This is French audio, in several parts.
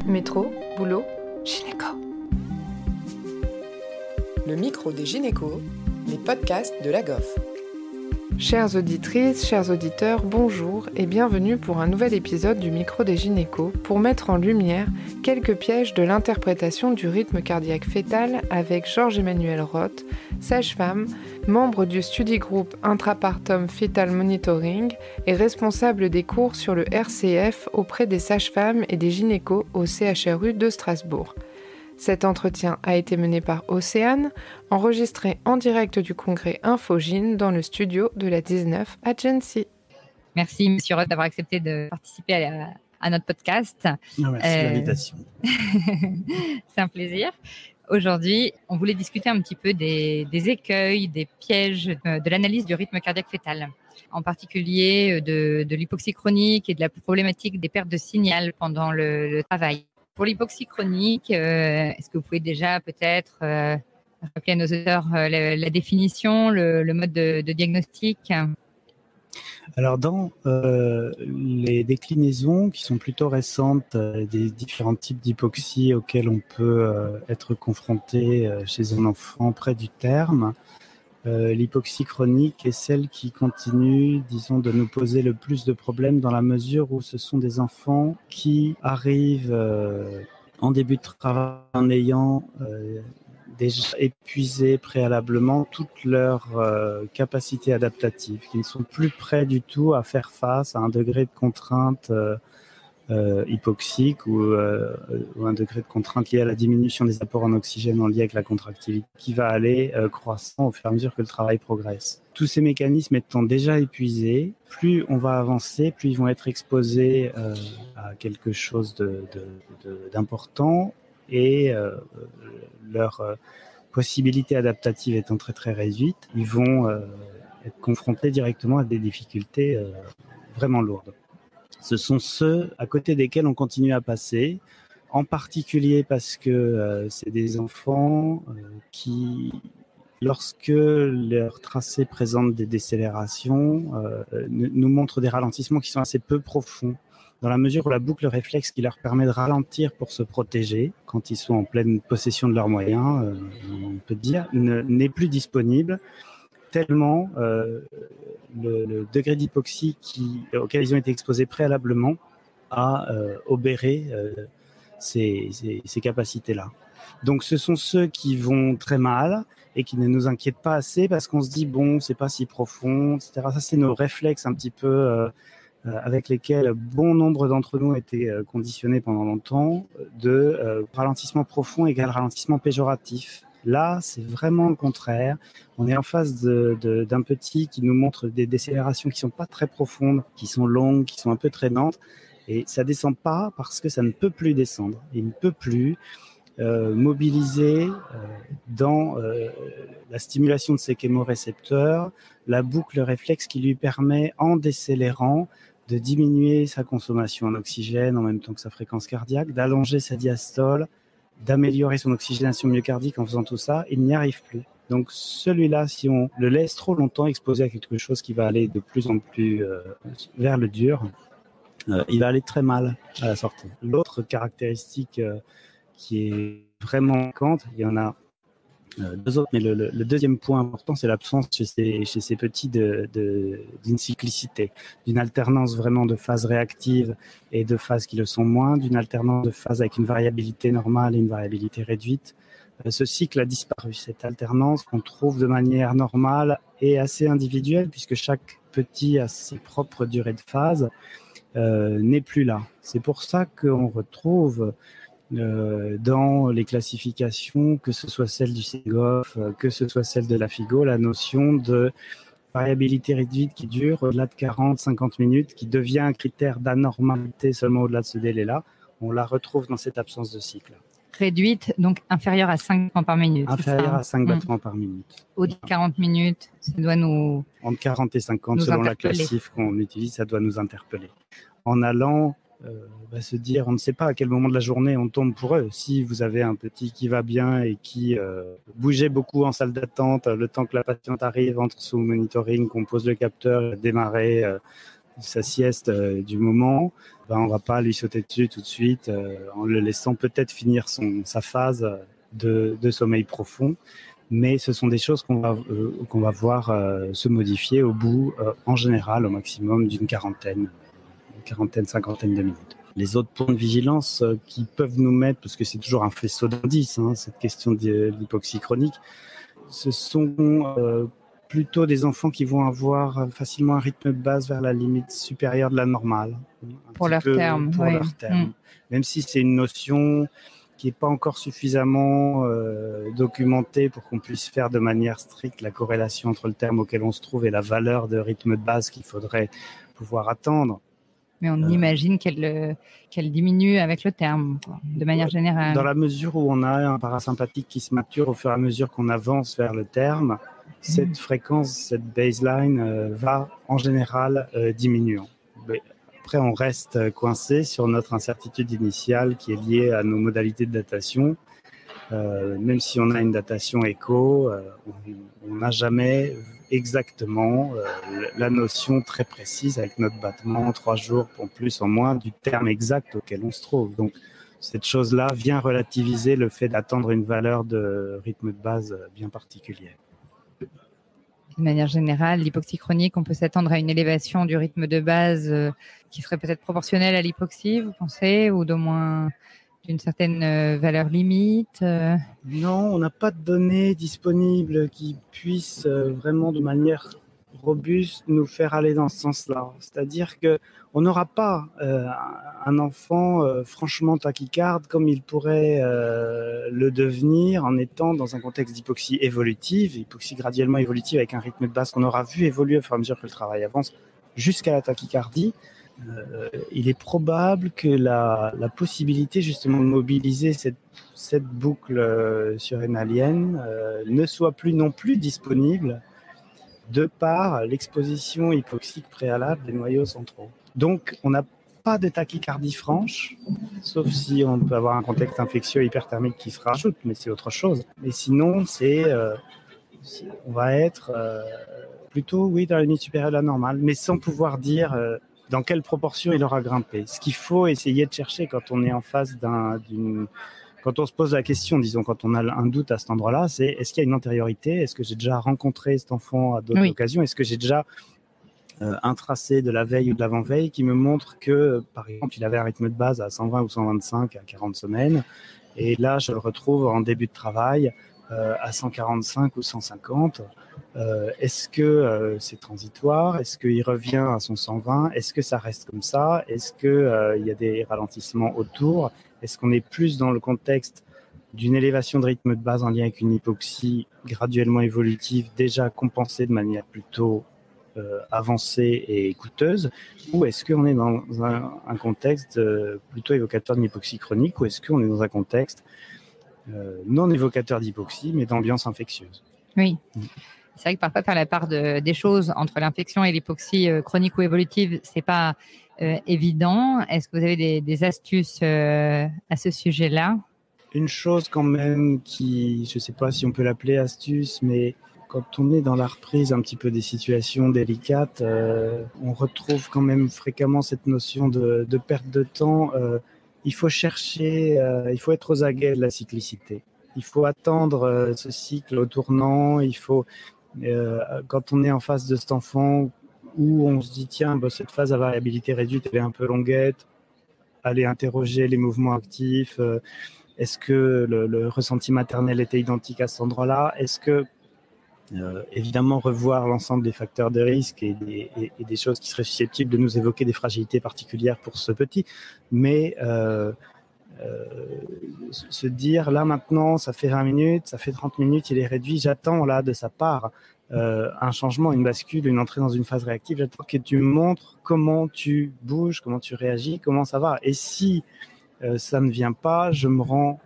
Métro, boulot, gynéco. Le micro des gynécos, les podcasts de la GOF. Chères auditrices, chers auditeurs, bonjour et bienvenue pour un nouvel épisode du micro des gynécos pour mettre en lumière quelques pièges de l'interprétation du rythme cardiaque fœtal avec Georges-Emmanuel Roth, sage-femme, membre du Study Group Intrapartum Fetal Monitoring et responsable des cours sur le RCF auprès des sages-femmes et des gynécos au CHRU de Strasbourg. Cet entretien a été mené par Océane, enregistré en direct du congrès Infogyn dans le studio de la 19 à Gency. Merci, Monsieur Roth, d'avoir accepté de participer à notre podcast. Merci de l'invitation. C'est un plaisir. Aujourd'hui, on voulait discuter un petit peu des écueils, des pièges de l'analyse du rythme cardiaque fœtal, en particulier de l'hypoxie chronique et de la problématique des pertes de signal pendant le travail. Pour l'hypoxie chronique, est-ce que vous pouvez déjà peut-être rappeler à nos auditeurs la définition, le mode de diagnostic ? Alors, dans les déclinaisons qui sont plutôt récentes des différents types d'hypoxie auxquels on peut être confronté chez un enfant près du terme, l'hypoxie chronique est celle qui continue, disons, de nous poser le plus de problèmes dans la mesure où ce sont des enfants qui arrivent en début de travail en ayant déjà épuisé préalablement toutes leurs capacités adaptatives, qui ne sont plus prêts du tout à faire face à un degré de contrainte hypoxique ou un degré de contrainte lié à la diminution des apports en oxygène en lien avec la contractilité qui va aller croissant au fur et à mesure que le travail progresse. Tous ces mécanismes étant déjà épuisés, plus on va avancer, plus ils vont être exposés à quelque chose d'important et leur possibilité adaptative étant très très réduite, ils vont être confrontés directement à des difficultés vraiment lourdes. Ce sont ceux à côté desquels on continue à passer, en particulier parce que c'est des enfants qui, lorsque leur tracé présente des décélérations, nous montrent des ralentissements qui sont assez peu profonds, dans la mesure où la boucle réflexe qui leur permet de ralentir pour se protéger, quand ils sont en pleine possession de leurs moyens, on peut dire, n'est plus disponible, tellement le degré d'hypoxie auquel ils ont été exposés préalablement a obéré ces capacités-là. Donc ce sont ceux qui vont très mal et qui ne nous inquiètent pas assez parce qu'on se dit bon, c'est pas si profond, etc. Ça, c'est nos réflexes un petit peu avec lesquels bon nombre d'entre nous ont été conditionnés pendant longtemps de ralentissement profond égale ralentissement péjoratif. Là, c'est vraiment le contraire. On est en face d'un petit qui nous montre des décélérations qui ne sont pas très profondes, qui sont longues, qui sont un peu traînantes. Et ça ne descend pas parce que ça ne peut plus descendre. Il ne peut plus mobiliser dans la stimulation de ses chémorécepteurs la boucle réflexe qui lui permet, en décélérant, de diminuer sa consommation en oxygène en même temps que sa fréquence cardiaque, d'allonger sa diastole, d'améliorer son oxygénation myocardique en faisant tout ça, il n'y arrive plus. Donc celui-là, si on le laisse trop longtemps exposé à quelque chose qui va aller de plus en plus vers le dur, il va aller très mal à la sortie. L'autre caractéristique qui est vraiment manquante, il y en a deux autres, mais le deuxième point important, c'est l'absence chez ces petits d'une cyclicité, d'une alternance vraiment de phases réactives et de phases qui le sont moins, d'une alternance de phases avec une variabilité normale et une variabilité réduite. Ce cycle a disparu, cette alternance qu'on trouve de manière normale et assez individuelle, puisque chaque petit a ses propres durées de phase, n'est plus là. C'est pour ça qu'on retrouve dans les classifications, que ce soit celle du CGOF, que ce soit celle de la FIGO, la notion de variabilité réduite qui dure au-delà de 40-50 minutes, qui devient un critère d'anormalité seulement au-delà de ce délai-là, on la retrouve dans cette absence de cycle. Réduite, donc inférieure à 5 battements par minute. Inférieure à 5 battements par minute. Au-delà de 40 minutes, ça doit nous... Entre 40 et 50, selon la classif qu'on utilise, ça doit nous interpeller. En allant se dire, on ne sait pas à quel moment de la journée on tombe pour eux. Si vous avez un petit qui va bien et qui bougeait beaucoup en salle d'attente, le temps que la patiente arrive, entre sous monitoring, qu'on pose le capteur, démarrer sa sieste du moment, on ne va pas lui sauter dessus tout de suite en le laissant peut-être finir sa phase de sommeil profond. Mais ce sont des choses qu'on va voir se modifier au bout, en général, au maximum d'une quarantaine, cinquantaine de minutes. Les autres points de vigilance qui peuvent nous mettre, parce que c'est toujours un faisceau d'indices, cette question de l'hypoxie chronique, ce sont plutôt des enfants qui vont avoir facilement un rythme de base vers la limite supérieure de la normale. Pour leur terme. Pour leur terme. Même si c'est une notion qui n'est pas encore suffisamment documentée pour qu'on puisse faire de manière stricte la corrélation entre le terme auquel on se trouve et la valeur de rythme de base qu'il faudrait pouvoir attendre. Mais on imagine qu'elle diminue avec le terme, de manière générale. Dans la mesure où on a un parasympathique qui se mature au fur et à mesure qu'on avance vers le terme, cette fréquence, cette baseline va en général diminuant. Mais après, on reste coincé sur notre incertitude initiale qui est liée à nos modalités de datation. Même si on a une datation écho, on n'a jamais exactement la notion très précise avec notre battement 3 jours en plus en moins du terme exact auquel on se trouve. Donc cette chose-là vient relativiser le fait d'attendre une valeur de rythme de base bien particulière. De manière générale, l'hypoxie chronique, on peut s'attendre à une élévation du rythme de base qui serait peut-être proportionnelle à l'hypoxie, vous pensez, ou d'au moins d'une certaine valeur limite Non, on n'a pas de données disponibles qui puissent vraiment de manière robuste nous faire aller dans ce sens-là. C'est-à-dire qu'on n'aura pas un enfant franchement tachycarde comme il pourrait le devenir en étant dans un contexte d'hypoxie évolutive, hypoxie graduellement évolutive avec un rythme de base qu'on aura vu évoluer au fur et à mesure que le travail avance jusqu'à la tachycardie. Il est probable que la possibilité justement de mobiliser cette boucle surrénalienne ne soit plus non plus disponible de par l'exposition hypoxique préalable des noyaux centraux. Donc, on n'a pas de tachycardie franche, sauf si on peut avoir un contexte infectieux hyperthermique qui se rajoute, mais c'est autre chose. Mais sinon, on va être plutôt, dans la limite supérieure de la normale, mais sans pouvoir dire dans quelle proportion il aura grimpé. Ce qu'il faut essayer de chercher quand on est en face quand on se pose la question, disons, quand on a un doute à cet endroit-là, c'est est-ce qu'il y a une antériorité ? Est-ce que j'ai déjà rencontré cet enfant à d'autres occasions ? Est-ce que j'ai déjà un tracé de la veille ou de l'avant-veille qui me montre que, par exemple, il avait un rythme de base à 120 ou 125 à 40 semaines, et là, je le retrouve en début de travail à 145 ou 150. Est-ce que c'est transitoire ? Est-ce qu'il revient à son 120 ? Est-ce que ça reste comme ça ? Est-ce qu'il y a des ralentissements autour ? Est-ce qu'on est plus dans le contexte d'une élévation de rythme de base en lien avec une hypoxie graduellement évolutive déjà compensée de manière plutôt avancée et coûteuse ? Ou est-ce qu'on est dans un contexte plutôt évocateur d'une hypoxie chronique ? Ou est-ce qu'on est dans un contexte non évocateur d'hypoxie, mais d'ambiance infectieuse ? Oui. C'est vrai que parfois faire la part des choses entre l'infection et l'hypoxie chronique ou évolutive, c'est pas évident. Est-ce que vous avez des astuces à ce sujet-là ? Une chose quand même qui, je ne sais pas si on peut l'appeler astuce, mais quand on est dans la reprise un petit peu des situations délicates, on retrouve quand même fréquemment cette notion de perte de temps. Il faut chercher, il faut être aux aguets de la cyclicité. Il faut attendre ce cycle au tournant. Il faut, quand on est en face de cet enfant où on se dit tiens, cette phase à variabilité réduite elle est un peu longuette, aller interroger les mouvements actifs. Est-ce que le ressenti maternel était identique à cet endroit-là ? Est-ce que évidemment revoir l'ensemble des facteurs de risque et des choses qui seraient susceptibles de nous évoquer des fragilités particulières pour ce petit, mais se dire là maintenant ça fait 20 minutes, ça fait 30 minutes, il est réduit, j'attends là de sa part un changement, une bascule, une entrée dans une phase réactive, j'attends que tu me montres comment tu bouges, comment tu réagis, comment ça va, et si ça ne vient pas, je me rends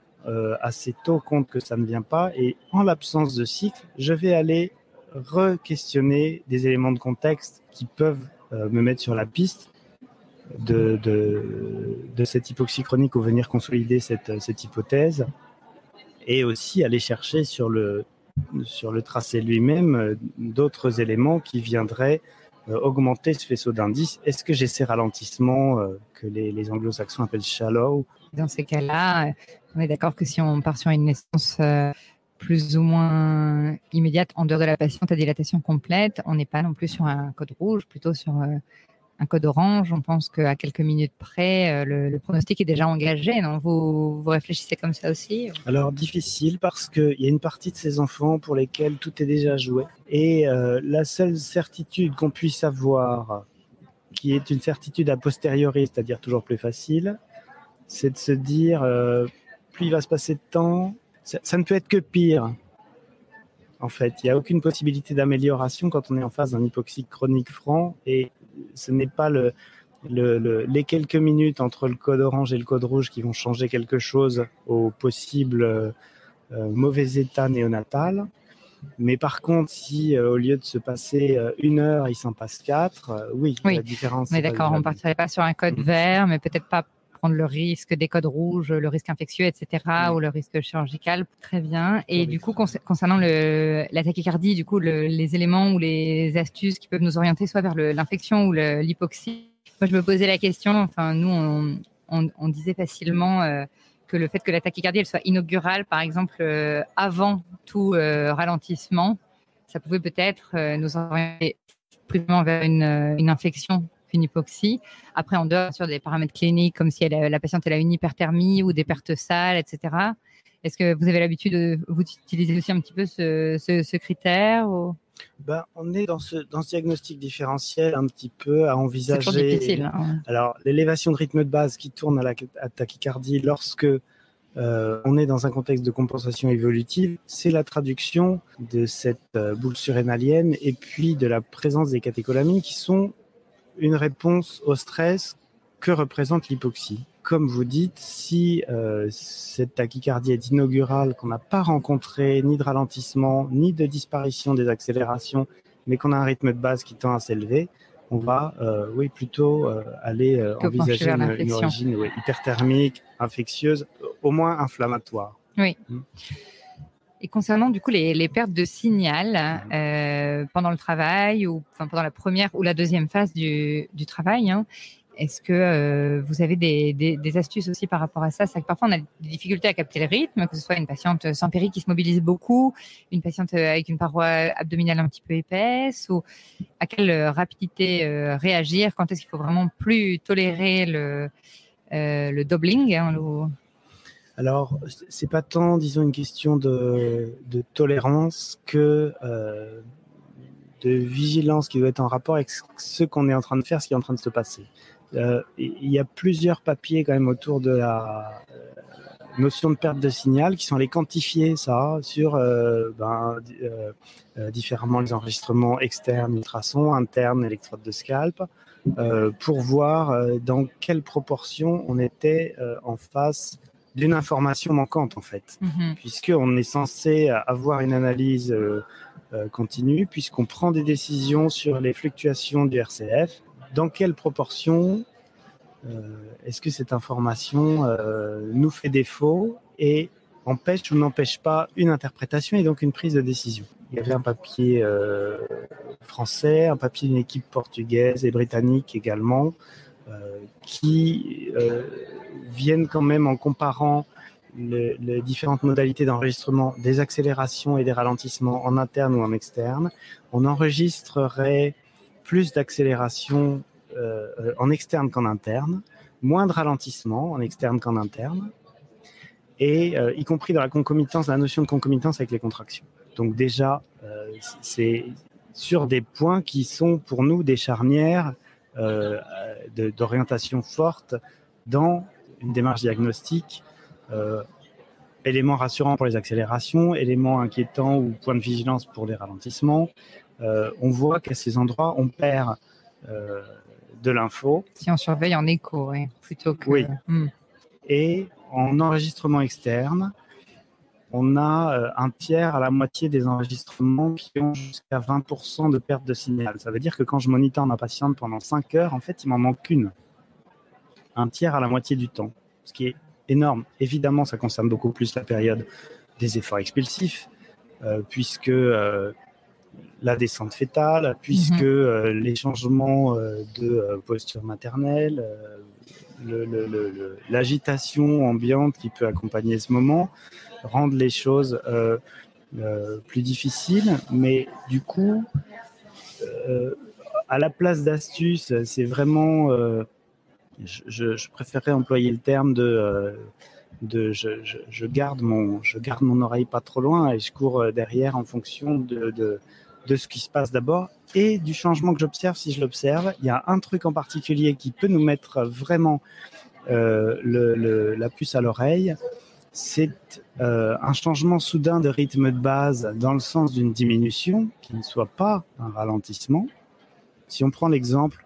assez tôt compte que ça ne vient pas, et en l'absence de cycle, je vais aller re-questionner des éléments de contexte qui peuvent me mettre sur la piste de cette hypoxie chronique ou venir consolider cette hypothèse, et aussi aller chercher sur le tracé lui-même d'autres éléments qui viendraient augmenter ce faisceau d'indices. Est-ce que j'ai ces ralentissements que les anglo-saxons appellent shallow? Dans ces cas-là, on est d'accord que si on part sur une naissance plus ou moins immédiate en dehors de la patiente à dilatation complète, on n'est pas non plus sur un code rouge, plutôt sur un code orange. On pense qu'à quelques minutes près, le pronostic est déjà engagé. Non, vous réfléchissez comme ça aussi? Alors, difficile parce qu'il y a une partie de ces enfants pour lesquels tout est déjà joué. Et la seule certitude qu'on puisse avoir, qui est une certitude a posteriori, c'est-à-dire toujours plus facile, c'est de se dire, plus il va se passer de temps, ça ne peut être que pire. En fait, il n'y a aucune possibilité d'amélioration quand on est en face d'un hypoxique chronique franc, et ce n'est pas les quelques minutes entre le code orange et le code rouge qui vont changer quelque chose au possible mauvais état néonatal. Mais par contre, si au lieu de se passer 1 heure, il s'en passe 4, oui, la différence. On est d'accord, on ne partirait pas sur un code vert, mais peut-être pas prendre le risque des codes rouges, le risque infectieux, etc., ou le risque chirurgical. Très bien. Et du coup, concernant la tachycardie, du coup, les éléments ou les astuces qui peuvent nous orienter soit vers l'infection ou l'hypoxie. Moi, je me posais la question, enfin, nous, on disait facilement que le fait que la tachycardie elle soit inaugurale, par exemple, avant tout ralentissement, ça pouvait peut-être nous orienter plus vers une infection qu'une hypoxie. Après, en dehors sur des paramètres cliniques, comme si la patiente elle a une hyperthermie ou des pertes sales, etc. Est-ce que vous avez l'habitude de vous utiliser aussi un petit peu ce critère ou... On est dans ce diagnostic différentiel un petit peu à envisager. C'est toujours difficile. Alors, l'élévation de rythme de base qui tourne à tachycardie lorsque on est dans un contexte de compensation évolutive, c'est la traduction de cette boule surrénalienne et puis de la présence des catécholamines qui sont une réponse au stress que représente l'hypoxie. Comme vous dites, si cette tachycardie est inaugurale, qu'on n'a pas rencontré ni de ralentissement, ni de disparition des accélérations, mais qu'on a un rythme de base qui tend à s'élever, on va plutôt aller envisager une origine hyperthermique, infectieuse, au moins inflammatoire. Oui. Et concernant du coup les pertes de signal pendant le travail ou pendant la première ou la deuxième phase du travail, est-ce que vous avez des astuces aussi par rapport à ça? C'est que parfois on a des difficultés à capter le rythme, que ce soit une patiente sans péri qui se mobilise beaucoup, une patiente avec une paroi abdominale un petit peu épaisse, ou à quelle rapidité réagir? Quand est-ce qu'il faut vraiment plus tolérer le doubling Alors, c'est pas tant, disons, une question de tolérance que de vigilance qui doit être en rapport avec ce qu'on est en train de faire, ce qui est en train de se passer. Il y a plusieurs papiers quand même autour de la notion de perte de signal qui sont allés quantifier ça sur différemment les enregistrements externes, ultrasons, internes, électrodes de scalp, pour voir dans quelle proportion on était en face d'une information manquante en fait, puisqu'on est censé avoir une analyse continue, puisqu'on prend des décisions sur les fluctuations du RCF. Dans quelle proportion est-ce que cette information nous fait défaut et empêche ou n'empêche pas une interprétation et donc une prise de décision? Il y avait un papier français, un papier d'une équipe portugaise et britannique également, qui viennent quand même en comparant les différentes modalités d'enregistrement des accélérations et des ralentissements en interne ou en externe. On enregistrerait plus d'accélération en externe qu'en interne, moins de ralentissement en externe qu'en interne, et y compris dans la concomitance, la notion de concomitance avec les contractions. Donc déjà, c'est sur des points qui sont pour nous des charnières d'orientation forte dans une démarche diagnostique, élément rassurant pour les accélérations, élément inquiétant ou point de vigilance pour les ralentissements. On voit qu'à ces endroits, on perd de l'info. Si on surveille en écho, plutôt que... Oui. Et en enregistrement externe, on a un tiers à la moitié des enregistrements qui ont jusqu'à 20% de perte de signal. Ça veut dire que quand je monitore ma patiente pendant 5 heures, en fait, il m'en manque qu'une. Un tiers à la moitié du temps, ce qui est énorme. Évidemment, ça concerne beaucoup plus la période des efforts expulsifs, puisque la descente fœtale, puisque les changements de posture maternelle, l'agitation ambiante qui peut accompagner ce moment rendent les choses plus difficiles. Mais du coup, à la place d'astuces, c'est vraiment, je préférerais employer le terme je garde mon oreille pas trop loin et je cours derrière en fonction de ce qui se passe d'abord et du changement que j'observe. Si je l'observe, il y a un truc en particulier qui peut nous mettre vraiment la puce à l'oreille. C'est un changement soudain de rythme de base dans le sens d'une diminution qui ne soit pas un ralentissement. Si on prend l'exemple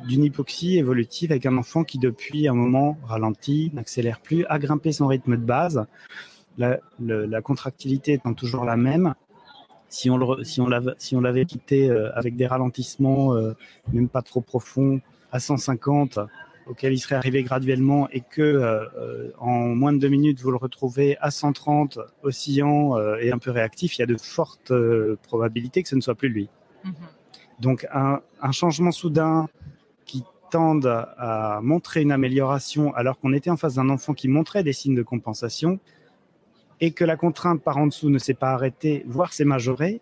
d'une hypoxie évolutive avec un enfant qui depuis un moment ralentit, n'accélère plus, a grimpé son rythme de base, la contractilité étant toujours la même, si on l'avait quitté avec des ralentissements même pas trop profonds à 150, auquel il serait arrivé graduellement et que en moins de 2 minutes vous le retrouvez à 130, oscillant et un peu réactif, il y a de fortes probabilités que ce ne soit plus lui. Donc un changement soudain qui tende à montrer une amélioration alors qu'on était en face d'un enfant qui montrait des signes de compensation et que la contrainte par en dessous ne s'est pas arrêtée, voire s'est majorée,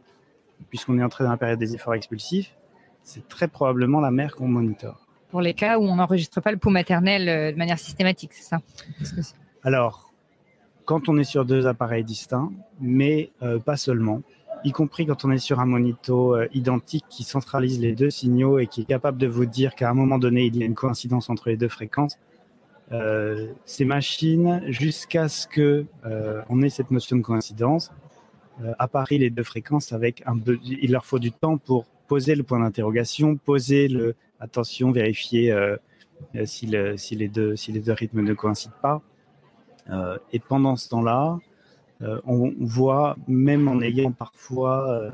puisqu'on est entré dans la période des efforts expulsifs, c'est très probablement la mère qu'on monitore. Pour les cas où on n'enregistre pas le pouls maternel de manière systématique, c'est ça? Alors, quand on est sur 2 appareils distincts, mais pas seulement, y compris quand on est sur un monito identique qui centralise les 2 signaux et qui est capable de vous dire qu'à un moment donné, il y a une coïncidence entre les 2 fréquences. Ces machines, jusqu'à ce qu'on ait cette notion de coïncidence, apparient les 2 fréquences il leur faut du temps pour poser le point d'interrogation, attention, vérifier si les deux rythmes ne coïncident pas. Et pendant ce temps-là, on voit, même en ayant parfois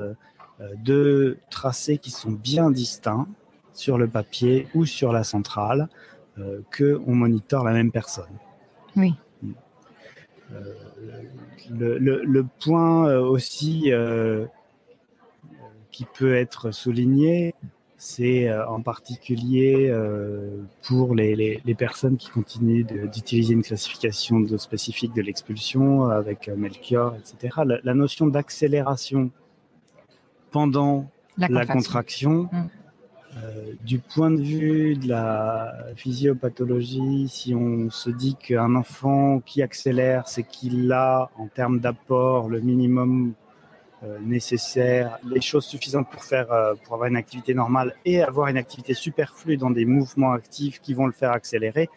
2 tracés qui sont bien distincts sur le papier ou sur la centrale, qu'on monitore la même personne. Oui. Le point aussi qui peut être souligné, c'est en particulier pour les personnes qui continuent d'utiliser une classification spécifique de l'expulsion avec Melchior, etc. La notion d'accélération pendant la contraction, du point de vue de la physiopathologie, si on se dit qu'un enfant qui accélère, c'est qu'il a, en termes d'apport, le minimum nécessaire, les choses suffisantes pour avoir une activité normale et avoir une activité superflue dans des mouvements actifs qui vont le faire accélérer,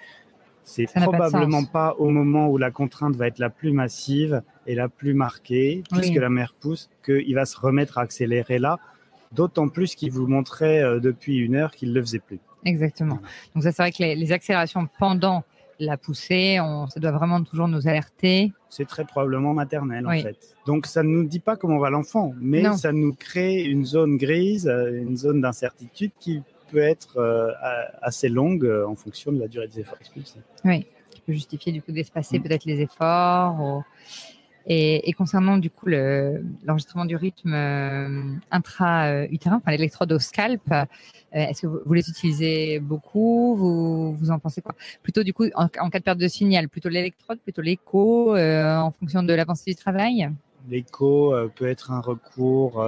c'est probablement pas au moment où la contrainte va être la plus massive et la plus marquée, puisque la mère pousse, qu'il va se remettre à accélérer là, d'autant plus qu'il vous montrait depuis 1 heure qu'il ne le faisait plus. Exactement. Donc ça, c'est vrai que les accélérations pendant la poussée, ça doit vraiment toujours nous alerter. C'est très probablement maternel, en fait. Donc, ça ne nous dit pas comment va l'enfant, mais ça nous crée une zone grise, une zone d'incertitude qui peut être assez longue en fonction de la durée des efforts expulsifs. Oui, qui peut justifier du coup d'espacer peut-être les efforts. Et concernant du coup l'enregistrement du rythme intra-utérin, enfin l'électrode au scalp, est-ce que vous les utilisez beaucoup? Vous en pensez quoi? Plutôt du coup en cas de perte de signal, plutôt l'électrode, plutôt l'écho, en fonction de l'avancée du travail? L'écho peut être un recours,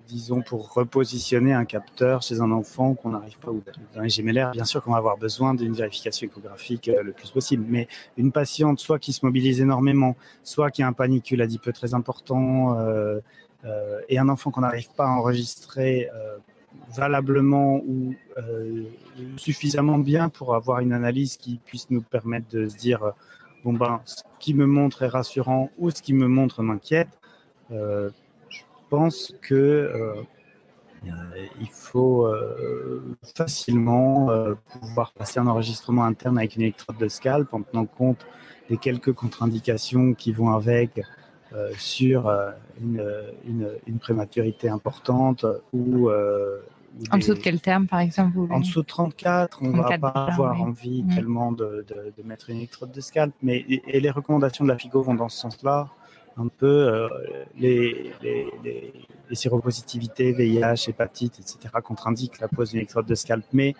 disons, pour repositionner un capteur chez un enfant qu'on n'arrive pas, ou dans les gémellaires, bien sûr qu'on va avoir besoin d'une vérification échographique le plus possible, mais une patiente soit qui se mobilise énormément, soit qui a un panicule adipeux très important, et un enfant qu'on n'arrive pas à enregistrer valablement ou suffisamment bien pour avoir une analyse qui puisse nous permettre de se dire ce qui me montre est rassurant ou ce qui me montre m'inquiète. Je pense que il faut facilement pouvoir passer un enregistrement interne avec une électrode de scalp en tenant compte des quelques contre-indications qui vont avec sur une prématurité importante ou en dessous de quel terme, par exemple? En dessous de 34, on ne va pas avoir envie tellement de mettre une électrode de scalp. Et les recommandations de la FIGO vont dans ce sens-là. un peu les séropositivités, VIH, hépatite, etc., contre-indiquent la pose d'une électrode de scalp. Mais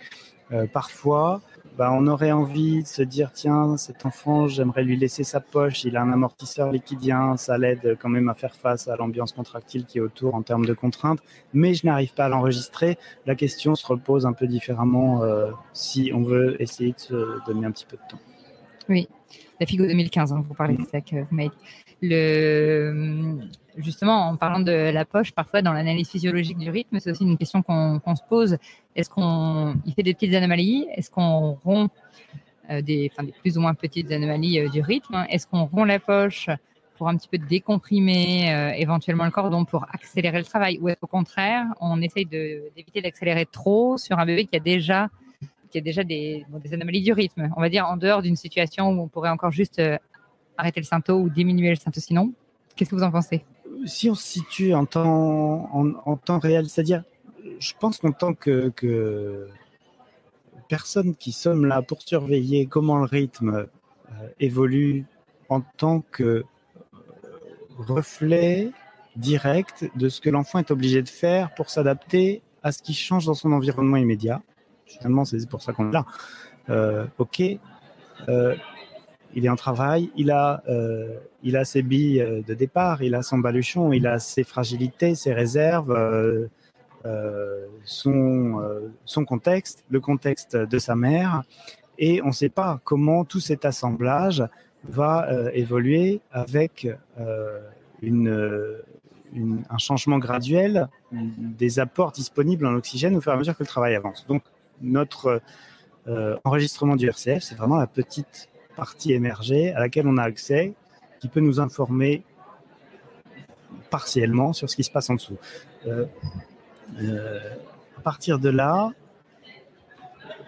parfois, on aurait envie de se dire, tiens, cet enfant, j'aimerais lui laisser sa poche, il a un amortisseur liquidien, ça l'aide quand même à faire face à l'ambiance contractile qui est autour en termes de contraintes, mais je n'arrive pas à l'enregistrer. La question se repose un peu différemment si on veut essayer de se donner un petit peu de temps. Oui, la FIGO 2015, vous parlez de ça que vous m'avez dit. Justement, en parlant de la poche, parfois dans l'analyse physiologique du rythme, c'est aussi une question qu'on se pose. Est-ce qu'il fait des petites anomalies? Est-ce qu'on rompt des plus ou moins petites anomalies du rythme? Est-ce qu'on rompt la poche pour un petit peu décomprimer éventuellement le cordon pour accélérer le travail? Ou est-ce qu'au contraire, on essaye d'éviter d'accélérer trop sur un bébé qui a déjà des anomalies du rythme? On va dire en dehors d'une situation où on pourrait encore juste arrêter le symptôme ou diminuer le symptôme sinon. Qu'est-ce que vous en pensez? Si on se situe en temps réel, c'est-à-dire, je pense qu'en tant que personnes qui sommes là pour surveiller comment le rythme évolue en tant que reflet direct de ce que l'enfant est obligé de faire pour s'adapter à ce qui change dans son environnement immédiat. Finalement, c'est pour ça qu'on est là. Il est en travail, il a ses billes de départ, il a son baluchon, il a ses fragilités, ses réserves, son contexte, le contexte de sa mère, et on ne sait pas comment tout cet assemblage va évoluer avec un changement graduel des apports disponibles en oxygène au fur et à mesure que le travail avance. Donc, notre enregistrement du RCF, c'est vraiment la petite partie émergée à laquelle on a accès, qui peut nous informer partiellement sur ce qui se passe en dessous. À partir de là,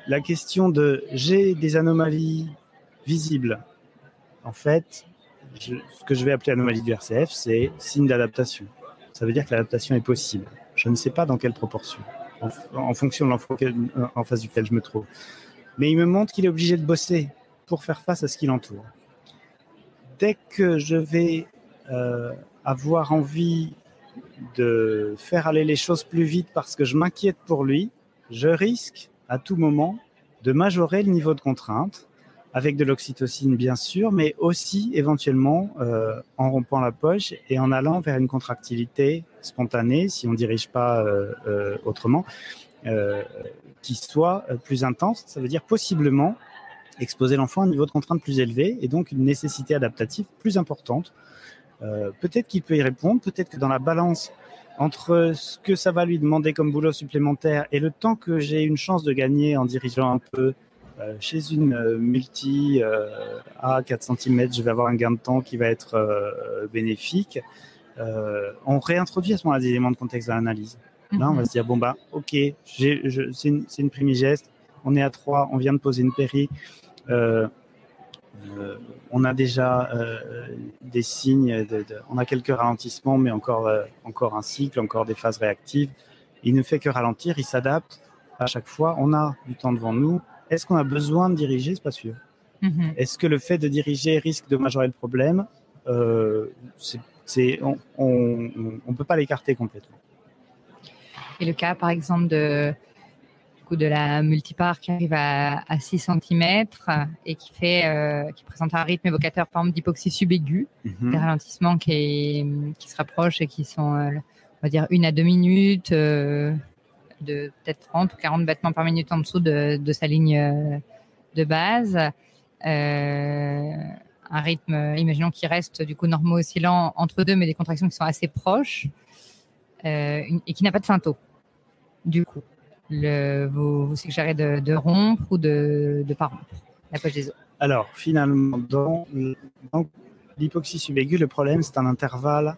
la question de j'ai des anomalies visibles, en fait, ce que je vais appeler anomalie du RCF, c'est signe d'adaptation. Ça veut dire que l'adaptation est possible. Je ne sais pas dans quelle proportion, en fonction de l'enfant en face duquel je me trouve. Mais il me montre qu'il est obligé de bosser pour faire face à ce qui l'entoure. Dès que je vais avoir envie de faire aller les choses plus vite parce que je m'inquiète pour lui, je risque à tout moment de majorer le niveau de contrainte avec de l'oxytocine bien sûr, mais aussi éventuellement en rompant la poche et en allant vers une contractilité spontanée, si on ne dirige pas autrement, qui soit plus intense. Ça veut dire possiblement exposer l'enfant à un niveau de contrainte plus élevé et donc une nécessité adaptative plus importante. Peut-être qu'il peut y répondre, peut-être que dans la balance entre ce que ça va lui demander comme boulot supplémentaire et le temps que j'ai une chance de gagner en dirigeant un peu chez une multi à 4 cm, je vais avoir un gain de temps qui va être bénéfique. On réintroduit à ce moment-là des éléments de contexte dans l'analyse. Là, on va se dire, ok, c'est une primigeste, on est à 3, on vient de poser une péri, on a déjà des signes, on a quelques ralentissements, mais encore un cycle, encore des phases réactives. Il ne fait que ralentir, il s'adapte à chaque fois. On a du temps devant nous. Est-ce qu'on a besoin de diriger? C'est pas sûr. Est-ce que le fait de diriger risque de majorer le problème? On ne peut pas l'écarter complètement. Et le cas, par exemple, de la multipare qui arrive à 6 cm et qui présente un rythme évocateur, par exemple, d'hypoxie subaiguë, des ralentissements qui se rapprochent et qui sont, on va dire, 1 à 2 minutes, de peut-être 30 ou 40 battements par minute en dessous de sa ligne de base. Un rythme, imaginons, qui reste du coup normo-oscillant entre deux, mais des contractions qui sont assez proches et qui n'a pas de symptômes. Du coup, vous suggérez de rompre ou de pas rompre la poche des os? Alors, finalement, dans l'hypoxie subaiguë, le problème, c'est un intervalle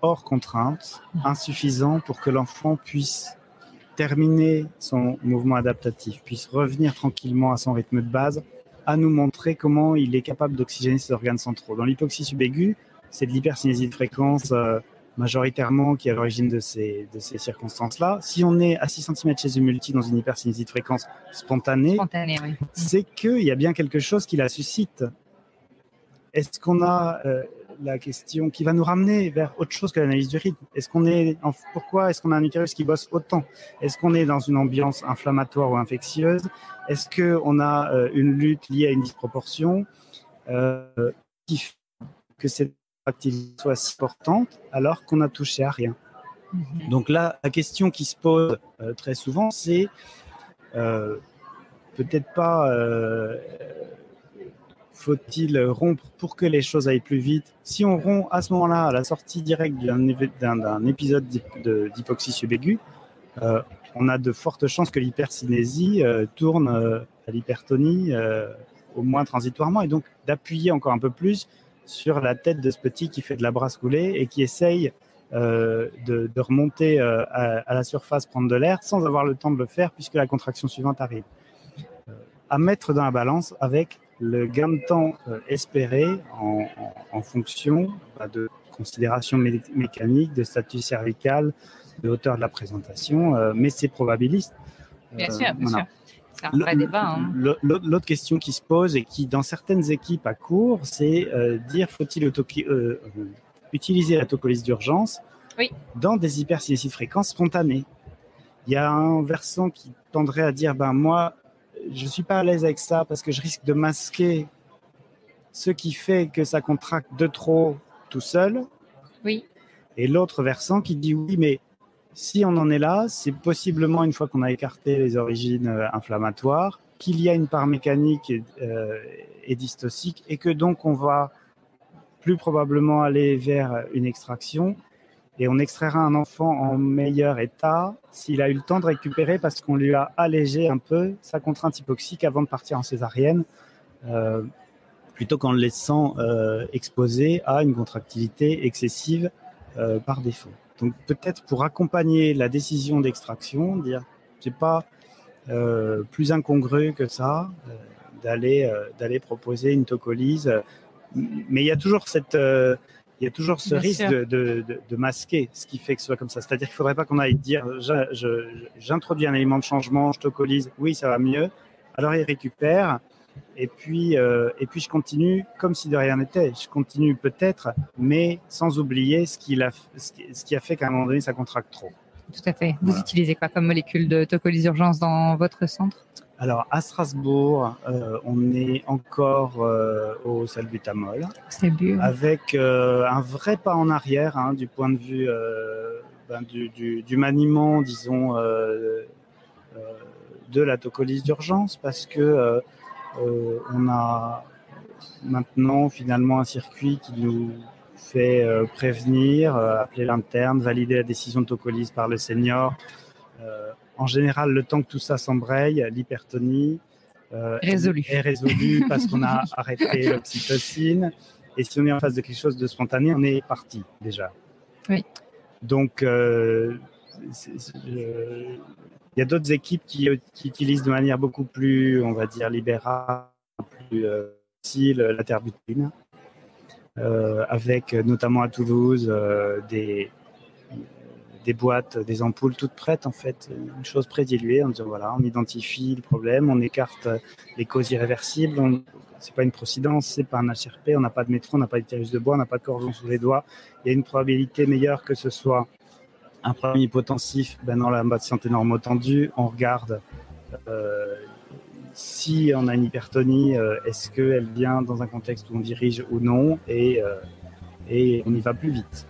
hors contrainte, insuffisant pour que l'enfant puisse terminer son mouvement adaptatif, puisse revenir tranquillement à son rythme de base, à nous montrer comment il est capable d'oxygéner ses organes centraux. Dans l'hypoxie subaiguë, c'est de l'hypercinésie de fréquence majoritairement qui est à l'origine de ces circonstances-là. Si on est à 6 cm chez une multi dans une hypercinésie de fréquence spontanée, c'est qu'il y a bien quelque chose qui la suscite. Est-ce qu'on a la question qui va nous ramener vers autre chose que l'analyse du rythme. Pourquoi est-ce qu'on a un utérus qui bosse autant? Est-ce qu'on est dans une ambiance inflammatoire ou infectieuse? Est-ce qu'on a une lutte liée à une disproportion qui fait que cette activité soit si importante alors qu'on n'a touché à rien? Donc là, la question qui se pose très souvent, c'est peut-être pas faut-il rompre pour que les choses aillent plus vite? Si on rompt à ce moment-là, à la sortie directe d'un épisode d'hypoxie subaiguë, on a de fortes chances que l'hypercinésie tourne à l'hypertonie, au moins transitoirement, et donc d'appuyer encore un peu plus sur la tête de ce petit qui fait de la brasse coulée et qui essaye de remonter à la surface, prendre de l'air, sans avoir le temps de le faire puisque la contraction suivante arrive. À mettre dans la balance avec le gain de temps espéré en fonction de considérations mécaniques, de statut cervical, de hauteur de la présentation, mais c'est probabiliste. Bien sûr. C'est un vrai débat. L'autre question qui se pose et qui, dans certaines équipes à court, c'est dire faut-il utiliser la tocolyse d'urgence dans des hypercinésies de fréquence spontanées. Il y a un versant qui tendrait à dire moi, je ne suis pas à l'aise avec ça parce que je risque de masquer ce qui fait que ça contracte de trop tout seul. Oui. Et l'autre versant qui dit oui, mais si on en est là, c'est possiblement, une fois qu'on a écarté les origines inflammatoires, qu'il y a une part mécanique et dystocique et que donc on va plus probablement aller vers une extraction. Et on extraira un enfant en meilleur état s'il a eu le temps de récupérer parce qu'on lui a allégé un peu sa contrainte hypoxique avant de partir en césarienne, plutôt qu'en le laissant exposé à une contractilité excessive par défaut. Donc peut-être pour accompagner la décision d'extraction, dire c'est pas plus incongru que ça d'aller proposer une tocolyse, mais il y a toujours ce risque de masquer ce qui fait que ce soit comme ça. C'est-à-dire qu'il ne faudrait pas qu'on aille dire j'introduis un élément de changement, je tocolyse, oui, ça va mieux. Alors il récupère, et puis je continue comme si de rien n'était. Je continue peut-être, mais sans oublier ce qui a fait qu'à un moment donné, ça contracte trop. Tout à fait. Vous utilisez quoi comme molécule de tocolyse d'urgence dans votre centre? Alors, à Strasbourg, on est encore au salbutamol, avec un vrai pas en arrière du point de vue du maniement, disons, de la tocolyse d'urgence, parce que on a maintenant finalement un circuit qui nous fait prévenir, appeler l'interne, valider la décision de tocolyse par le senior. En général, le temps que tout ça s'embraye, l'hypertonie est résolue parce qu'on a arrêté l'oxytocine. Et si on est en face de quelque chose de spontané, on est parti déjà. Oui. Donc, il y a d'autres équipes qui utilisent de manière beaucoup plus, on va dire, libérale, plus facile, la terbutine, avec notamment à Toulouse des boîtes, des ampoules toutes prêtes, en fait, une chose prédiluée, en disant voilà, on identifie le problème, on écarte les causes irréversibles, c'est pas une procidence, c'est pas un HRP, on n'a pas de métro, on n'a pas d'utérus de bois, on n'a pas de cordon sous les doigts, il y a une probabilité meilleure que ce soit un problème hypotensif dans la base de santé normotendue, on regarde si on a une hypertonie, est-ce qu'elle vient dans un contexte où on dirige ou non, et on y va plus vite.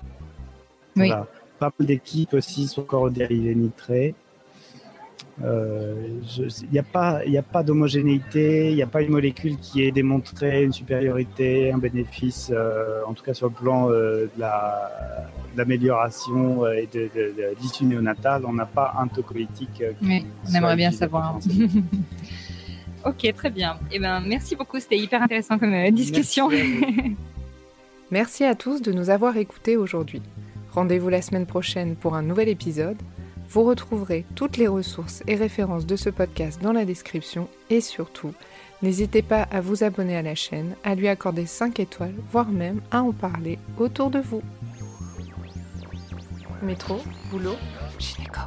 Oui. Voilà. Pas mal d'équipes aussi sont encore aux dérivés nitrés. Il n'y a pas d'homogénéité, il n'y a pas une molécule qui ait démontré une supériorité, un bénéfice, en tout cas sur le plan de l'amélioration et de l'issue néonatale. On n'a pas un tocolytique. Oui, on aimerait bien savoir. Ok, très bien. Merci beaucoup, c'était hyper intéressant comme discussion. Merci à tous de nous avoir écoutés aujourd'hui. Rendez-vous la semaine prochaine pour un nouvel épisode. Vous retrouverez toutes les ressources et références de ce podcast dans la description et surtout, n'hésitez pas à vous abonner à la chaîne, à lui accorder 5 étoiles, voire même à en parler autour de vous. Métro, boulot, gynéco.